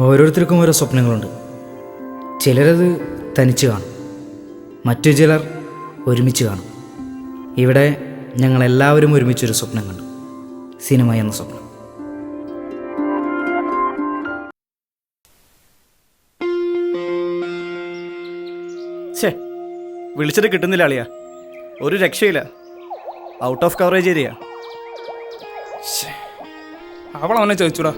ഓരോരുത്തർക്കും ഓരോ സ്വപ്നങ്ങളുണ്ട്. ചിലരത് തനിച്ച് കാണും, മറ്റു ചിലർ ഒരുമിച്ച് കാണും. ഇവിടെ ഞങ്ങളെല്ലാവരും ഒരുമിച്ചൊരു സ്വപ്നം കണ്ടു, സിനിമ എന്ന സ്വപ്നം. വിളിച്ചിട്ട് കിട്ടുന്നില്ല അളിയാ, ഒരു രക്ഷയില്ല. Out of coverage area. അവളവനെ ചോദിച്ചൂടാ.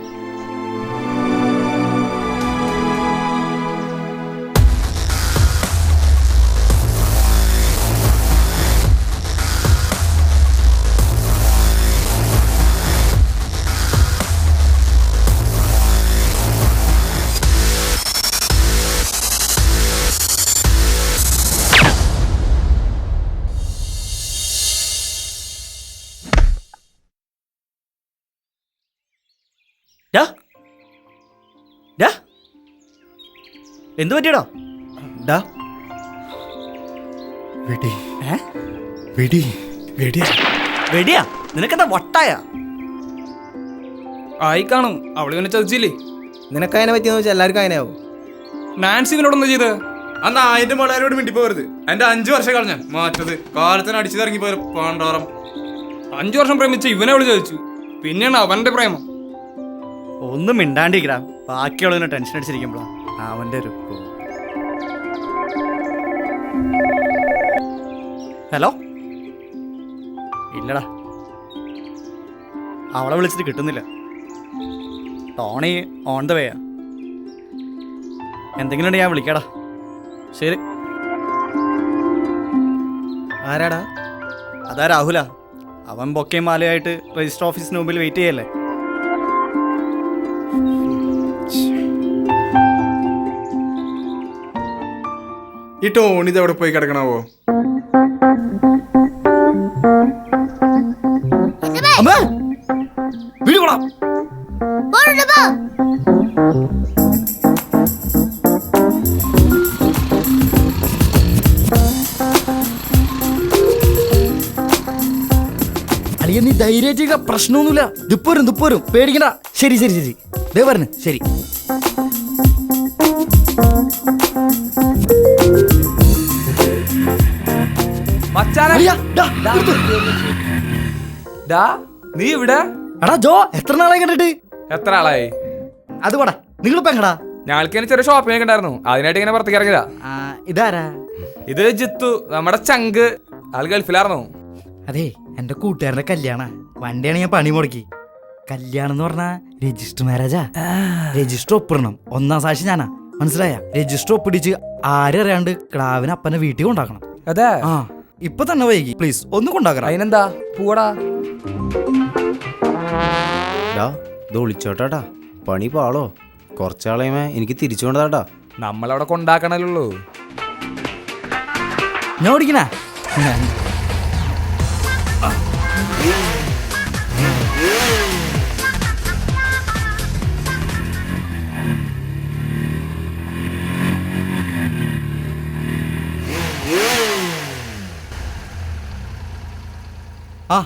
എന്തു പറ്റിയടാ? വെടിയാ? നിനക്കെന്താ വട്ടായ? ആയി കാണും, അവള് ഇവനെ ചതിച്ചില്ലേ. നിനക്കതിനെ പറ്റിയെന്ന് വെച്ചാൽ എല്ലാവർക്കും അങ്ങനെയാവും. നാൻസി ഇവനോടൊന്നും ചെയ്ത് അന്ന് ആയിന്റെ മോളാരോട് മിണ്ടിപ്പോരുത്. എന്റെ 5 വർഷം കളഞ്ഞ മാറ്റത് കാലത്തിന് അടിച്ചിറങ്ങി പോയ പാണ്ടാറം. 5 വർഷം പ്രേമിച്ച ഇവനെ അവള് ചോദിച്ചു, പിന്നെയാണ് അവന്റെ പ്രേമം. ഒന്നും മിണ്ടാണ്ടിരിക്കടാ, ബാക്കിയുള്ളതിനെ ടെൻഷൻ അടിച്ചിരിക്കുമ്പോഴാ അവന്റെ ഒരു. ഹലോ, ഇല്ലടാ, അവളെ വിളിച്ചിട്ട് കിട്ടുന്നില്ല. ടോണി ഓൺ ദ വേയാ. എന്തെങ്കിലും ഉണ്ടെങ്കിൽ ഞാൻ വിളിക്കാടാ. ശരി. ആരാടാ? അതാ രാഹുല. അവൻ ബൊക്കയും മാലയായിട്ട് രജിസ്റ്റർ ഓഫീസിന് മുമ്പിൽ വെയിറ്റ് ചെയ്യല്ലേ. ഈ ടോണി ഇത് എവിടെ പോയി കിടക്കണാവോ? അളിയ നീ ധൈര്യമായിട്ട് പ്രശ്നമൊന്നുമില്ല. ദിപ്പോരും പേടിക്കണ്ട. ശരി ശരി ശരി ദേ പറഞ്ഞു. ശരി നീ ഇവിടെ? എടാ ജോ, എത്ര നാളായി കണ്ടിട്ട്? എത്ര ആളായി? അത് പോടാ, നിങ്ങളിപ്പോ എങ്ങടാ? ഞങ്ങൾക്ക് ചെറിയ ഷോപ്പിംഗ് ഉണ്ടായിരുന്നു, അതിനായിട്ട് ഇങ്ങനെ പുറത്തേക്ക് ഇറങ്ങിയതാ. ഇതാരാ? ഇത് ജിത്തു, നമ്മുടെ ചങ്ക്. ആള് ഗൾഫിലായിരുന്നു. അതെ, എന്റെ കൂട്ടുകാരന്റെ കല്യാണ. വണ്ടിയാണ് ഞാൻ പണി മുടക്കി. കല്യാണം എന്ന് പറഞ്ഞാ രജിസ്റ്റർ മാരേജാ. രജിസ്റ്റർ ഒപ്പിടണം. 1ാം സാക്ഷി ഞാനാ, മനസ്സിലായ? രജിസ്റ്റർ ഒപ്പിടിച്ച് ആരറിയാണ്ട് ക്ലാവിന് അപ്പനെ വീട്ടിൽ കൊണ്ടാക്കണം. അതെ, ആ ഇപ്പൊ തന്നെ വൈകി, പ്ലീസ് ഒന്ന് കൊണ്ടാക്കണം. അതിനെന്താ, പൂടാ. ഇത് ഒളിച്ചോട്ടാ, പണി പാളോ. കുറച്ചാളെയുമേ എനിക്ക് തിരിച്ചു കൊണ്ടതാട്ടാ. നമ്മളവിടെ കൊണ്ടാക്കണല്ലോ. ഞാൻ ഓടിക്കണ. ആ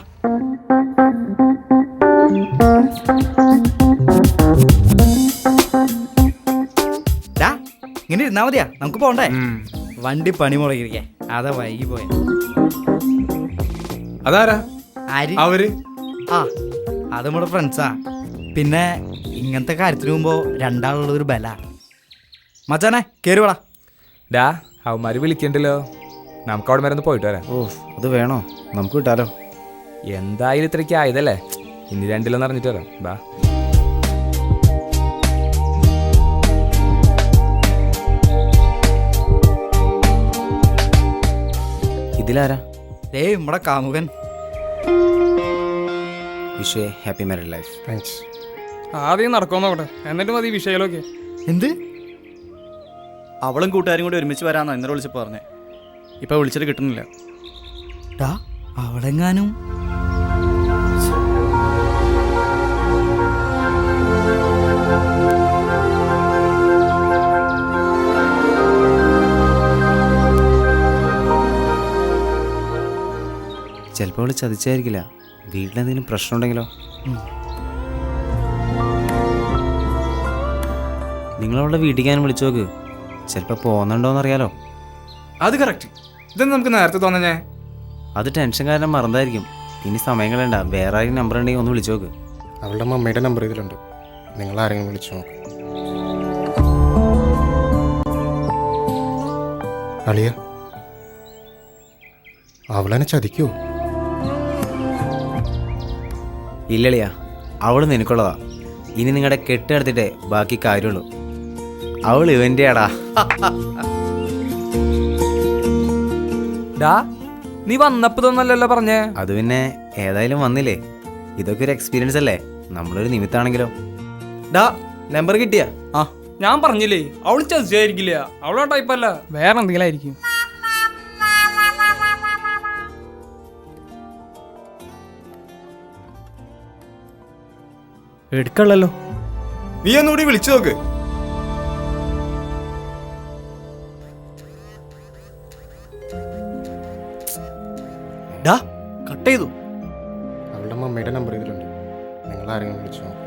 ഇങ്ങനെ ഇരുന്നാ മതിയാ, നമുക്ക് പോണ്ടേ? വണ്ടി പണി മുടക്കിയിരിക്കേ, അതാ വൈകി പോയ. അതാരാ അവര്? ആ അത് നമ്മുടെ ഫ്രണ്ട്സാ. പിന്നെ ഇങ്ങനത്തെ കാര്യത്തിന് മുമ്പോ രണ്ടാളുള്ള ഒരു ബല. മച്ചാനെ കേറുവാടാ. ഡാ, അവന്മാര് വിളിക്കണ്ടല്ലോ, നമുക്ക് അവിടെ വരെ ഒന്ന് പോയിട്ട് വരാം. ഓ, അത് വേണോ? നമുക്ക് കിട്ടാലോ. എന്തായാലും ഇത്രയ്ക്ക് ആയതല്ലേ, ഇനി 2 അറിഞ്ഞിട്ട് വരാം. ബാ. ഇതിലാരാ? നമ്മുടെ കാമുകൻ. Wish happy married life. Thanks. ആദ്യം നടക്കുമെന്ന് നോക്കട്ടെ, എന്നിട്ട് മതി വിഷയങ്ങളൊക്കെ. എന്ത്? അവളും കൂട്ടുകാരും കൂടി ഒരുമിച്ച് വരാമെന്നാണ് ഇന്നലെ വിളിച്ചപ്പോൾ പറഞ്ഞേ. ഇപ്പം വിളിച്ചിട്ട് കിട്ടുന്നില്ല. അവളെങ്ങാനും ചിലപ്പോൾ അവള് ചതിച്ചായിരിക്കില്ല. വീട്ടിലെന്തെങ്കിലും പ്രശ്നം ഉണ്ടെങ്കിലോ? നിങ്ങളവളുടെ വീട്ടിലേക്കാനും വിളിച്ചു നോക്ക്. ചിലപ്പോൾ പോകുന്നുണ്ടോയെന്നറിയാലോ. അത് കറക്റ്റ്. ഇതെന്ന് നമുക്ക് നേരത്തെ തോന്നഞ്ഞേ. അത് ടെൻഷൻ കാരണം മറന്നായിരിക്കും. ഇനി സമയം കളയണ്ട, വേറെ ആരെങ്കിലും നമ്പർ ഉണ്ടെങ്കിൽ ഒന്ന് വിളിച്ചു നോക്ക്. അവളുടെ മമ്മിയുടെ നമ്പർ ഇതിലുണ്ട്, നിങ്ങൾ ആരെങ്കിലും വിളിച്ചു നോക്ക്. അളിയ, അവളെന്നെ ചതിക്കോ? ഇല്ലളിയാ, അവള് നിനക്കുള്ളതാ. ഇനി നിങ്ങളുടെ കെട്ടെടുത്തിട്ടേ ബാക്കി കാര്യമുള്ളൂ. അവൾ ഇവൻ്റെ ആടാ. ഡാ, നീ വന്നപ്പോ തോന്നല്ലോ പറഞ്ഞേ. അത് പിന്നെ ഏതായാലും വന്നില്ലേ, ഇതൊക്കെ ഒരു എക്സ്പീരിയൻസ് അല്ലേ. നമ്മളൊരു നിമിത്താണെങ്കിലോ. ഡാ, നമ്പർ കിട്ടിയാ? ആ, ഞാൻ പറഞ്ഞില്ലേ അവള് ചതിച്ചായിരിക്കില്ല. അവളാ ടൈപ്പല്ല, വേറെ എന്തെങ്കിലും ആയിരിക്കും. എടുക്കണല്ലോ. നീ ഒന്നുകൂടി വിളിച്ചു നോക്ക്. ഡാ, കട്ട് ചെയ്തു. അവളുടെ മമ്മിയുടെ നമ്പർ ഇതിലുണ്ട്, നിങ്ങൾ ആരെങ്കിലും വിളിച്ചു നോക്ക്.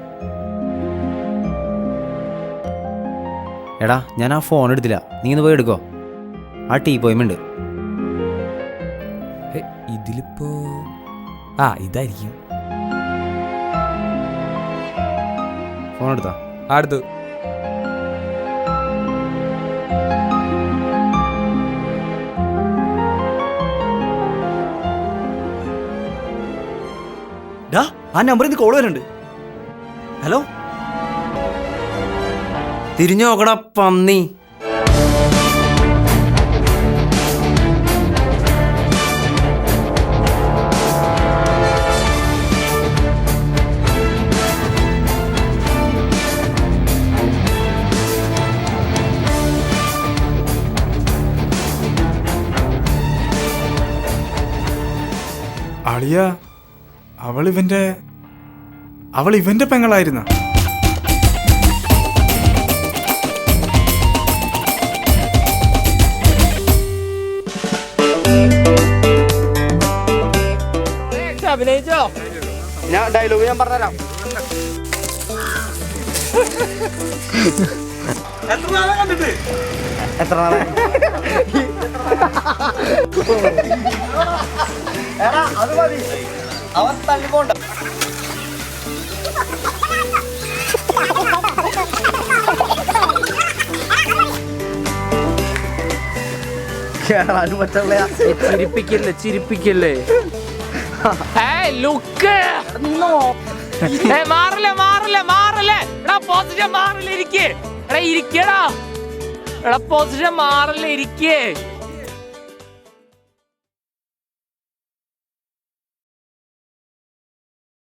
എടാ, ഞാൻ ആ ഫോൺ എടുത്തില്ല, നീ ഇന്ന് പോയി എടുക്കോ. ആ ടീ പോയിമുണ്ട്. ഇതിലിപ്പോ ഇതായിരിക്കും. ഫോൺ എടുത്താ? അടുത്ത് ഡാ, ആ നമ്പറിൽ നിന്ന് കോൾ വരുന്നുണ്ട്. ഹലോ, തിരിഞ്ഞു നോക്കണ പന്നി. അളിയ, അവൾ ഇവന്റെ പെങ്ങളായിരുന്ന? അഭിനയിച്ചോ? ഞാൻ ഡയലോഗ് ഞാൻ പറഞ്ഞുതരാം. എത്ര നാളെ അത് മതി. അവൻ തള്ളിപ്പോണ്ട. കേറാനും പറ്റില്ല. ചിരിപ്പിക്കല്ലേ പൊസിഷൻ മാറില്ല, ഇരിക്കേ.